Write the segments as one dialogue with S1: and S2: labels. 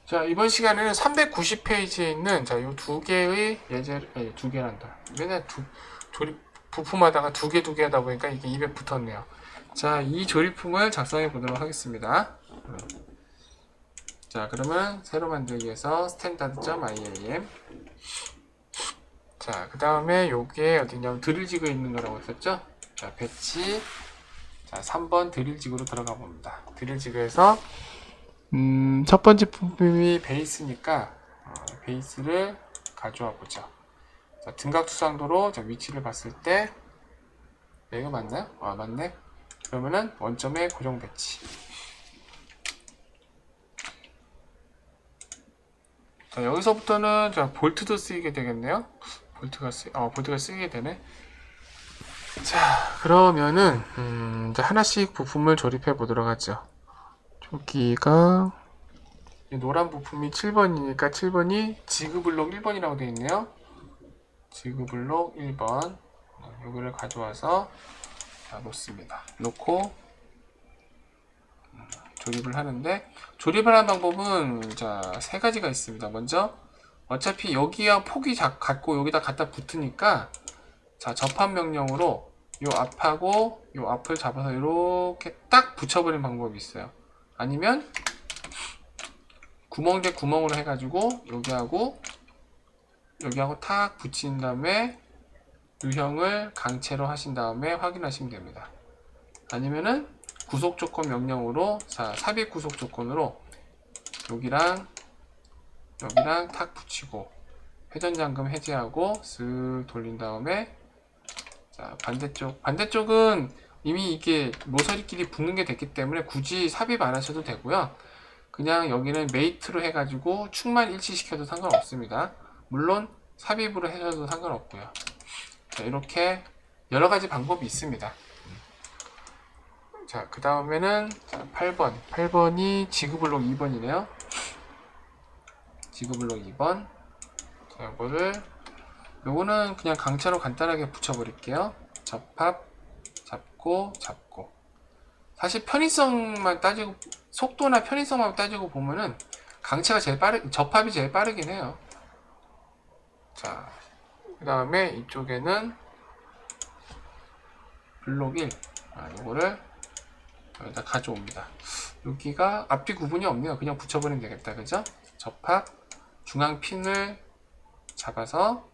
S1: 자, 이번 시간에는 390페이지에 있는 자, 요 두 개의 예제를, 두 개란다. 맨날 조립 부품하다가 두 개 하다 보니까 이게 입에 붙었네요. 자, 이 조립품을 작성해 보도록 하겠습니다. 자, 그러면 새로 만들기에서 standard.iam. 자, 그 다음에 요게 어디냐면 드릴지그에 있는 거라고 했었죠? 자, 배치. 자, 3번 드릴지그로 들어가 봅니다. 드릴지그에서 첫 번째 부품이 베이스니까 베이스를 가져와 보죠. 자, 등각투상도로 위치를 봤을 때 이거 맞나요? 아, 맞네. 그러면은 원점의 고정 배치. 자, 여기서부터는 자, 볼트도 쓰이게 되겠네요. 볼트가 쓰이게 되네. 자, 그러면은 이제 하나씩 부품을 조립해 보도록 하죠. 여기가 노란 부품이 7번이니까 7번이 지그블록 1번이라고 되어 있네요. 지그블록 1번 요거를 가져와서 놓습니다. 놓고 조립을 하는데, 조립을 하는 방법은 자, 세 가지가 있습니다. 먼저 어차피 여기와 폭이 같고 여기다 갖다 붙으니까 자, 접합 명령으로 요 앞하고 요 앞을 잡아서 이렇게 딱 붙여버리는 방법이 있어요. 아니면 구멍 대 구멍으로 해가지고 여기하고 탁 붙인 다음에 유형을 강체로 하신 다음에 확인하시면 됩니다. 아니면은 구속 조건 명령으로 자, 삽입 구속 조건으로 여기랑 탁 붙이고 회전 잠금 해제하고 쓱 돌린 다음에 자, 반대쪽은 이미 이게 모서리끼리 붙는 게 됐기 때문에 굳이 삽입 안 하셔도 되고요. 그냥 여기는 메이트로 해가지고 축만 일치시켜도 상관없습니다. 물론 삽입으로 해줘도 상관없고요. 자, 이렇게 여러가지 방법이 있습니다. 자, 그 다음에는 8번이 지그블록 2번이네요. 지그블록 2번. 자, 요거는 그냥 강체로 간단하게 붙여버릴게요. 접합, 잡고. 사실 편의성만 따지고, 속도나 편의성만 따지고 보면은 강체가 접합이 제일 빠르긴 해요. 자, 그 다음에 이쪽에는 블록 1. 요거를 여기다 가져옵니다. 여기가 앞뒤 구분이 없네요. 그냥 붙여버리면 되겠다. 그죠? 접합, 중앙 핀을 잡아서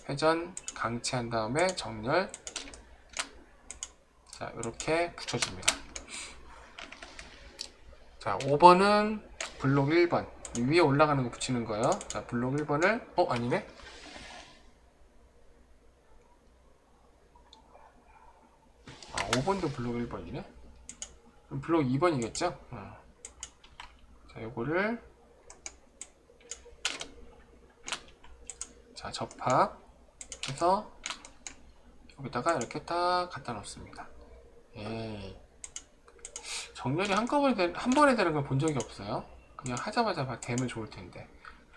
S1: 회전 강체한 다음에 정렬. 자, 이렇게 붙여줍니다. 자, 5번은 블록 1번. 위에 올라가는 거 붙이는 거예요. 자, 블록 1번을, 아니네? 아, 5번도 블록 1번이네? 그럼 블록 2번이겠죠? 자, 요거를, 자, 접합해서 여기다가 이렇게 딱 갖다 놓습니다. 정렬이 한 번에 되는 걸 본 적이 없어요. 그냥 하자마자 되면 좋을 텐데.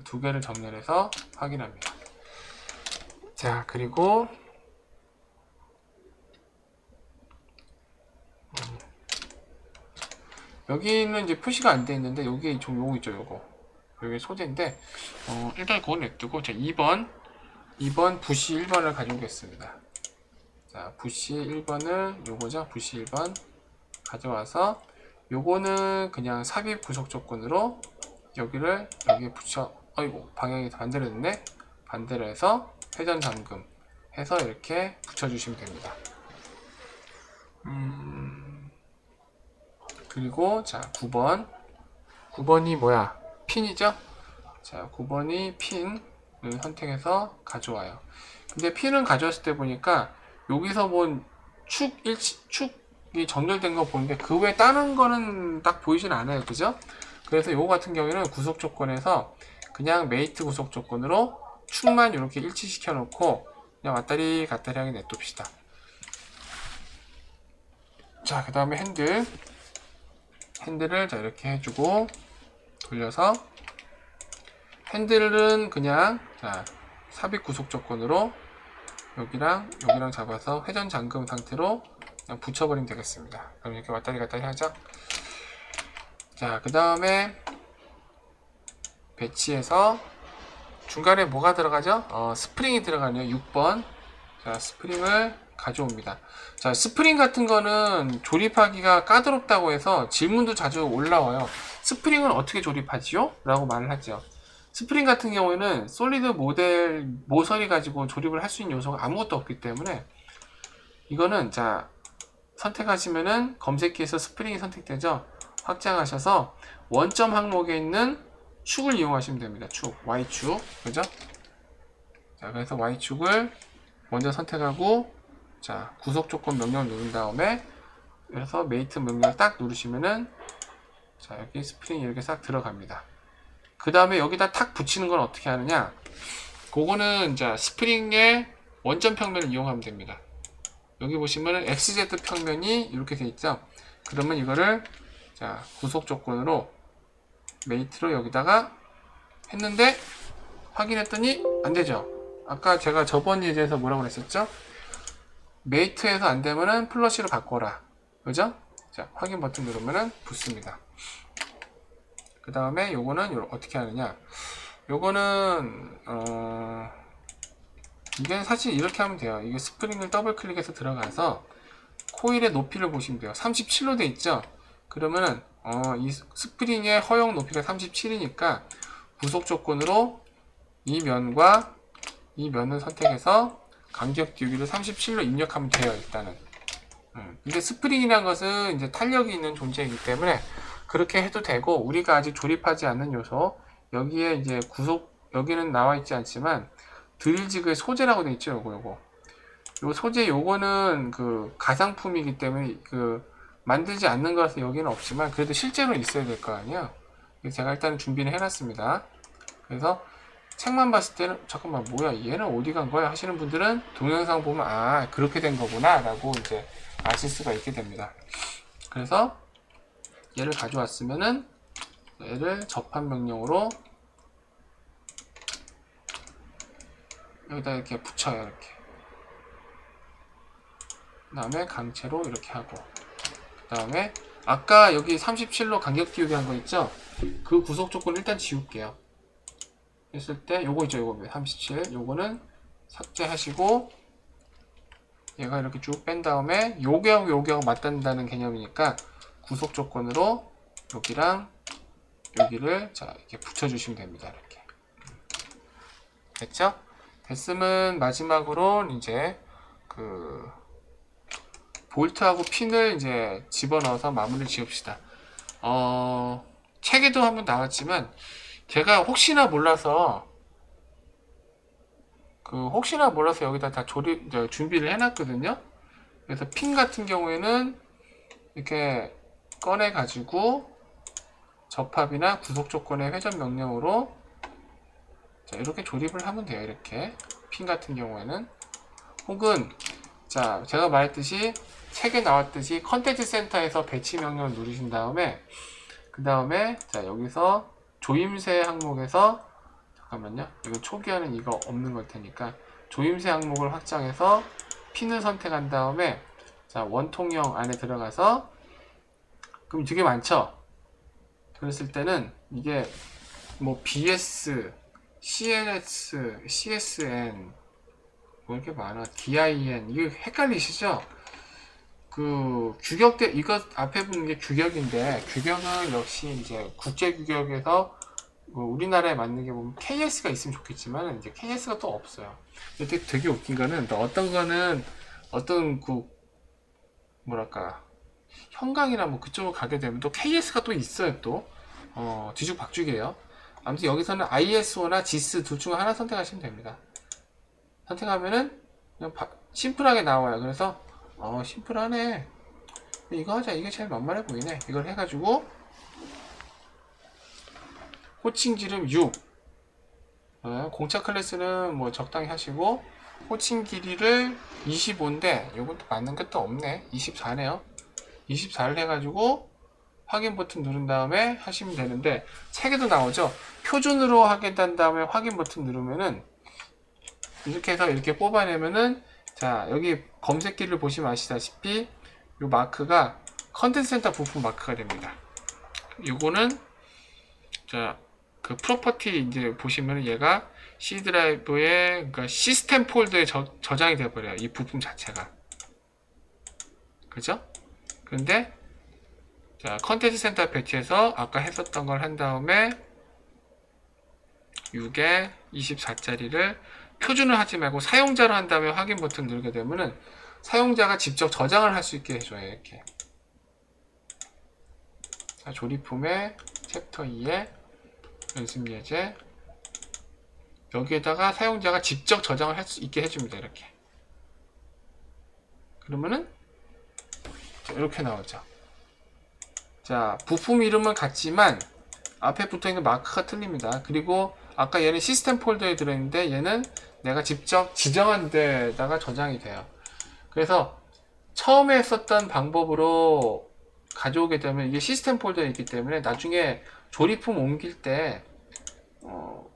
S1: 두 개를 정렬해서 확인합니다. 자, 그리고 여기는 이제 표시가 안 돼 있는데 여기에 요거 있죠, 요거. 여기 소재인데 일단 그건 냅두고 자, 2번 부시 1번을 가져오겠습니다. 자, 부시 1번을 요거죠. 부시 1번 가져와서 요거는 그냥 삽입 구속 조건으로 여기에 붙여, 방향이 반대로 됐네. 반대로 해서 회전 잠금 해서 이렇게 붙여주시면 됩니다. 그리고 자, 9번이 뭐야? 핀이죠? 자, 9번이 핀을 선택해서 가져와요. 근데 핀을 가져왔을 때 보니까 여기서 본 축이 정렬된 거 보는데 그 외에 다른 거는 딱 보이진 않아요. 그죠? 그래서 요거 같은 경우에는 구속 조건에서 그냥 메이트 구속 조건으로 축만 이렇게 일치시켜 놓고 그냥 왔다리 갔다리 하게 냅둡시다. 자, 그 다음에 핸들을 자, 이렇게 해주고 돌려서 핸들은 그냥 자, 삽입 구속 조건으로 여기랑 잡아서 회전 잠금 상태로 그냥 붙여버리면 되겠습니다. 그럼 이렇게 왔다리 갔다리 하죠. 자, 그 다음에 배치해서 중간에 뭐가 들어가죠? 스프링이 들어가네요. 6번. 자, 스프링을 가져옵니다. 자, 스프링 같은 거는 조립하기가 까다롭다고 해서 질문도 자주 올라와요. 스프링은 어떻게 조립하지요? 라고 말을 하죠. 스프링 같은 경우에는 솔리드 모델 모서리 가지고 조립을 할 수 있는 요소가 아무것도 없기 때문에 이거는 자 선택하시면은 검색기에서 스프링이 선택되죠. 확장하셔서 원점 항목에 있는 축을 이용하시면 됩니다. 축, Y축, 그죠? 자, 그래서 Y축을 먼저 선택하고, 자, 구속 조건 명령을 누른 다음에, 그래서 메이트 명령을 딱 누르시면은, 자, 여기 스프링이 이렇게 싹 들어갑니다. 그 다음에 여기다 탁 붙이는 건 어떻게 하느냐? 그거는, 자, 스프링의 원점 평면을 이용하면 됩니다. 여기 보시면은 XZ 평면이 이렇게 돼 있죠? 그러면 이거를, 자, 구속 조건으로 메이트로 여기다가 했는데 확인했더니 안 되죠. 아까 제가 저번 예제에서 뭐라고 그랬었죠? 메이트에서 안 되면은 플러시로 바꿔라. 그죠? 자, 확인 버튼 누르면은 붙습니다. 그 다음에 요거는 어떻게 하느냐? 요거는 이게 사실 이렇게 하면 돼요. 이게 스프링을 더블 클릭해서 들어가서 코일의 높이를 보시면 돼요. 37로 돼 있죠? 그러면은 이 스프링의 허용 높이가 37이니까 구속 조건으로 이 면과 이 면을 선택해서 간격 띄우기를 37로 입력하면 돼요. 일단은. 근데 스프링이라는 것은 이제 탄력이 있는 존재이기 때문에 그렇게 해도 되고, 우리가 아직 조립하지 않는 요소, 여기에 이제 구속, 여기는 나와 있지 않지만 드릴지그의 소재라고 돼 있죠. 요거 요 소재, 요거는 그 가상품이기 때문에 그 만들지 않는 거라서 여기는 없지만 그래도 실제로 있어야 될 거 아니에요. 제가 일단 준비를 해놨습니다. 그래서 책만 봤을 때는 잠깐만 뭐야 얘는 어디 간 거야 하시는 분들은 동영상 보면 아 그렇게 된 거구나 라고 이제 아실 수가 있게 됩니다. 그래서 얘를 가져왔으면은 얘를 접한 명령으로 여기다 이렇게 붙여요. 이렇게 그 다음에 강체로 이렇게 하고, 그 다음에 아까 여기 37로 간격 띄우기 한 거 있죠? 그 구속 조건 일단 지울게요. 했을 때 요거 있죠, 요거 37, 요거는 삭제하시고 얘가 이렇게 쭉 뺀 다음에 요게하고 요게하고 맞닿는다는 개념이니까 구속 조건으로 여기랑 여기를 자 이렇게 붙여주시면 됩니다. 이렇게 됐죠? 됐으면 마지막으로 이제 그 볼트하고 핀을 이제 집어넣어서 마무리를 지읍시다. 책에도 한번 나왔지만 제가 혹시나 몰라서 여기다 다 준비를 해놨거든요. 그래서 핀 같은 경우에는 이렇게 꺼내 가지고 접합이나 구속 조건의 회전 명령으로 자 이렇게 조립을 하면 돼요. 이렇게 핀 같은 경우에는, 혹은 자 제가 말했듯이 책에 나왔듯이 컨텐츠 센터에서 배치 명령을 누르신 다음에 그 다음에 자 여기서 조임새 항목에서 잠깐만요, 이거 초기화는 이거 없는 걸 테니까 조임새 항목을 확장해서 핀을 선택한 다음에 자 원통형 안에 들어가서 그럼 되게 많죠. 그랬을 때는 이게 뭐 BS, CNS, CSN 뭐 이렇게 많아, DIN 이거 헷갈리시죠? 그 규격대 이거 앞에 보는 게 규격인데 규격은 역시 이제 국제 규격에서 우리나라에 맞는 게 보면 KS가 있으면 좋겠지만 이제 KS가 또 없어요. 근데 되게 웃긴 거는 또 어떤 거는 어떤 그 뭐랄까 형광이나 뭐 그쪽으로 가게 되면 또 KS가 또 있어요. 또 뒤죽박죽이에요. 아무튼 여기서는 ISO나 GIS 둘 중 하나 선택하시면 됩니다. 선택하면은 그냥 심플하게 나와요. 그래서 심플하네, 이거 하자, 이게 제일 만만해 보이네, 이걸 해가지고 호칭 지름 6, 공차 클래스는 뭐 적당히 하시고 호칭 길이를 25인데 요것도 맞는 것도 없네, 24네요 24를 해가지고 확인 버튼 누른 다음에 하시면 되는데 책에도 나오죠. 표준으로 하겠다는 다음에 확인 버튼 누르면은 이렇게 해서 이렇게 뽑아내면은 자 여기 검색기를 보시면 아시다시피 이 마크가 컨텐츠 센터 부품 마크가 됩니다. 요거는 자 그 프로퍼티 이제 보시면 얘가 C 드라이브에 그러니까 시스템 폴더에 저장이 되어버려요. 이 부품 자체가. 그죠? 근데 자, 컨텐츠 센터 배치해서 아까 했었던 걸 한 다음에 6에 24짜리를 표준을 하지 말고 사용자로 한 다음에 확인 버튼 누르게 되면은 사용자가 직접 저장을 할 수 있게 해줘요. 이렇게. 자, 조립품의 챕터 2에 연습 예제 여기에다가 사용자가 직접 저장을 할 수 있게 해줍니다. 이렇게. 그러면은 이렇게 나오죠. 자, 부품 이름은 같지만 앞에 붙어있는 마크가 틀립니다. 그리고 아까 얘는 시스템 폴더에 들어있는데 얘는 내가 직접 지정한 데다가 저장이 돼요. 그래서 처음에 했었던 방법으로 가져오게 되면 이게 시스템 폴더에 있기 때문에 나중에 조립품 옮길 때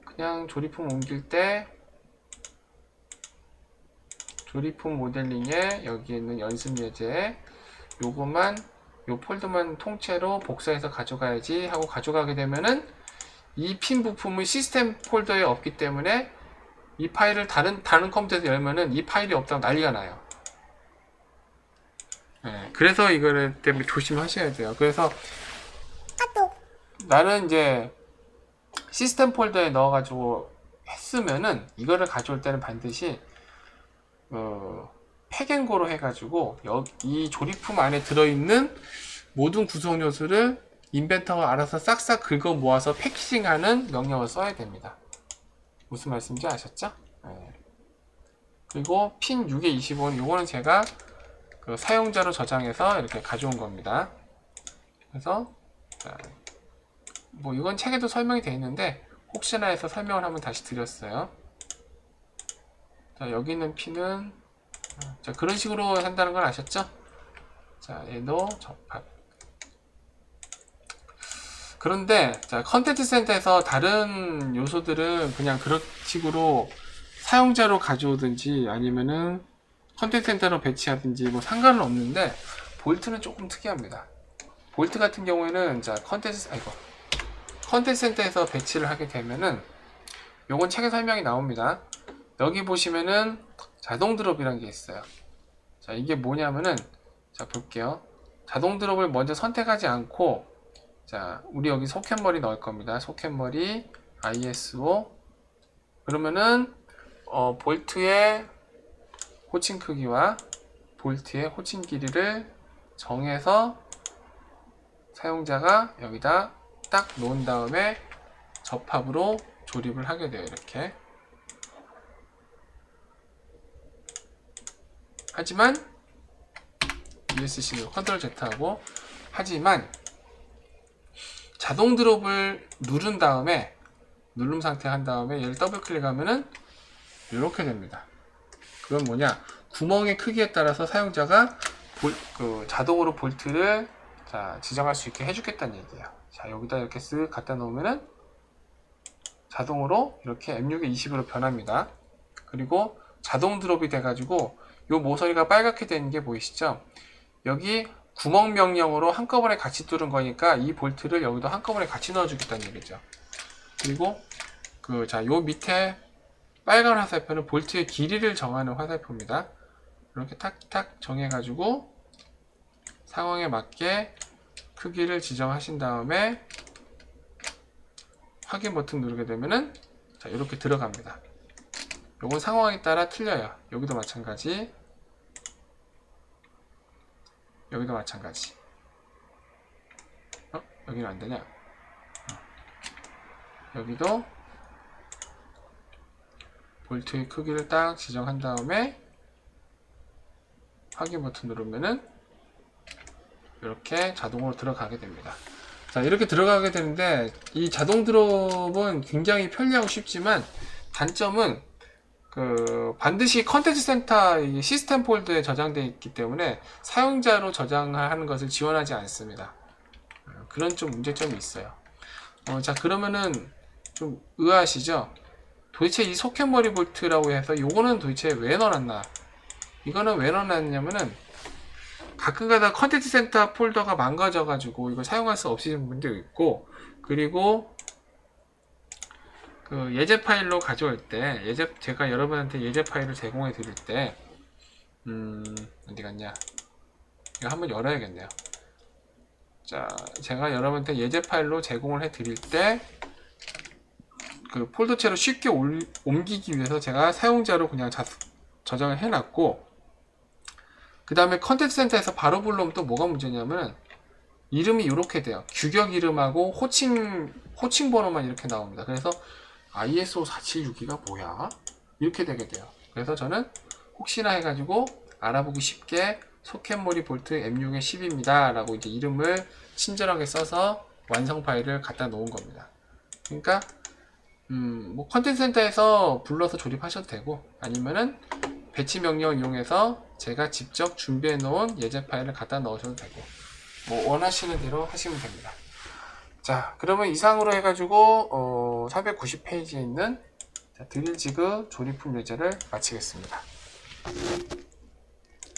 S1: 그냥 조립품 옮길 때 조립품 모델링에 여기 있는 연습 예제 요것만 요 폴더만 통째로 복사해서 가져가야지 하고 가져가게 되면은 이 핀 부품은 시스템 폴더에 없기 때문에 이 파일을 다른 컴퓨터에서 열면은 이 파일이 없다고 난리가 나요. 네, 그래서 이거를 때문에 조심하셔야 돼요. 그래서 나는 이제 시스템 폴더에 넣어가지고 했으면은 이거를 가져올 때는 반드시 팩앤고로 해가지고 이 조립품 안에 들어있는 모든 구성 요소를 인벤터가 알아서 싹싹 긁어 모아서 패키징하는 명령을 써야 됩니다. 무슨 말씀인지 아셨죠? 네. 그리고 핀 6에 25는 요거는 제가 그 사용자로 저장해서 이렇게 가져온 겁니다. 그래서 자, 뭐 이건 책에도 설명이 되어 있는데 혹시나 해서 설명을 한번 다시 드렸어요. 자, 여기 있는 핀은 자, 그런 식으로 한다는 걸 아셨죠? 자, 얘도 접합. 그런데 자, 컨텐츠 센터에서 다른 요소들은 그냥 그런 식으로 사용자로 가져오든지 아니면은 컨텐츠 센터로 배치하든지 뭐 상관은 없는데 볼트는 조금 특이합니다. 볼트 같은 경우에는 자, 컨텐츠 센터에서 배치를 하게 되면은 요건 책에 설명이 나옵니다. 여기 보시면은 자동 드롭이라는 게 있어요. 자, 이게 뭐냐면은 자, 볼게요. 자동 드롭을 먼저 선택하지 않고 자, 우리 여기 소켓머리 넣을 겁니다. 소켓머리 ISO 그러면은 볼트의 호칭 크기와 볼트의 호칭 길이를 정해서 사용자가 여기다 딱 놓은 다음에 접합으로 조립을 하게 돼요. 이렇게. 하지만 ESC 컨트롤 Z하고 하지만 자동 드롭을 누른 다음에 누름 상태 한 다음에 얘를 더블 클릭하면은 이렇게 됩니다. 그건 뭐냐? 구멍의 크기에 따라서 사용자가 자동으로 볼트를 자, 지정할 수 있게 해주겠다는 얘기예요. 자, 여기다 이렇게 쓱 갖다 놓으면은 자동으로 이렇게 M6에 20으로 변합니다. 그리고 자동 드롭이 돼가지고 요 모서리가 빨갛게 되는 게 보이시죠? 여기 구멍 명령으로 한꺼번에 같이 뚫은 거니까 이 볼트를 여기도 한꺼번에 같이 넣어주겠다는 얘기죠. 그리고 요 밑에 빨간 화살표는 볼트의 길이를 정하는 화살표입니다. 이렇게 탁탁 정해가지고 상황에 맞게 크기를 지정하신 다음에 확인 버튼 누르게 되면은 자, 이렇게 들어갑니다. 요건 상황에 따라 틀려요. 여기도 마찬가지. 여기도 마찬가지. 여기는 안 되냐? 여기도 볼트의 크기를 딱 지정한 다음에 확인 버튼 누르면은 이렇게 자동으로 들어가게 됩니다. 자, 이렇게 들어가게 되는데 이 자동 드롭은 굉장히 편리하고 쉽지만 단점은 반드시 컨텐츠 센터 시스템 폴더에 저장되어 있기 때문에 사용자로 저장하는 것을 지원하지 않습니다. 그런 좀 문제점이 있어요. 자, 그러면은 좀 의아하시죠? 도대체 이 소켓머리 볼트라고 해서 요거는 도대체 왜 넣어놨나? 이거는 왜 넣어놨냐면은 가끔가다 컨텐츠 센터 폴더가 망가져가지고 이걸 사용할 수 없으신 분도 있고, 그리고 그 예제 파일로 가져올 때 제가 여러분한테 예제 파일을 제공해 드릴 때 어디 갔냐, 이거 한번 열어야겠네요. 자, 제가 여러분한테 예제 파일로 제공을 해 드릴 때 그 폴더체로 쉽게 옮기기 위해서 제가 사용자로 그냥 저장을 해 놨고, 그 다음에 컨텐츠 센터에서 바로 불러오면 또 뭐가 문제냐면 이름이 이렇게 돼요. 규격 이름하고 호칭 번호만 이렇게 나옵니다. 그래서 ISO 476이가 뭐야? 이렇게 되게 돼요. 그래서 저는 혹시나 해가지고 알아보기 쉽게 소켓모리 볼트 M6의 10입니다 라고 이제 이름을 친절하게 써서 완성 파일을 갖다 놓은 겁니다. 그러니까 뭐 컨텐츠 센터에서 불러서 조립하셔도 되고, 아니면은 배치 명령을 이용해서 제가 직접 준비해 놓은 예제 파일을 갖다 넣으셔도 되고, 뭐 원하시는 대로 하시면 됩니다. 자, 그러면 이상으로 해가지고 490페이지에 있는 드릴 지그 조립품 예제를 마치겠습니다.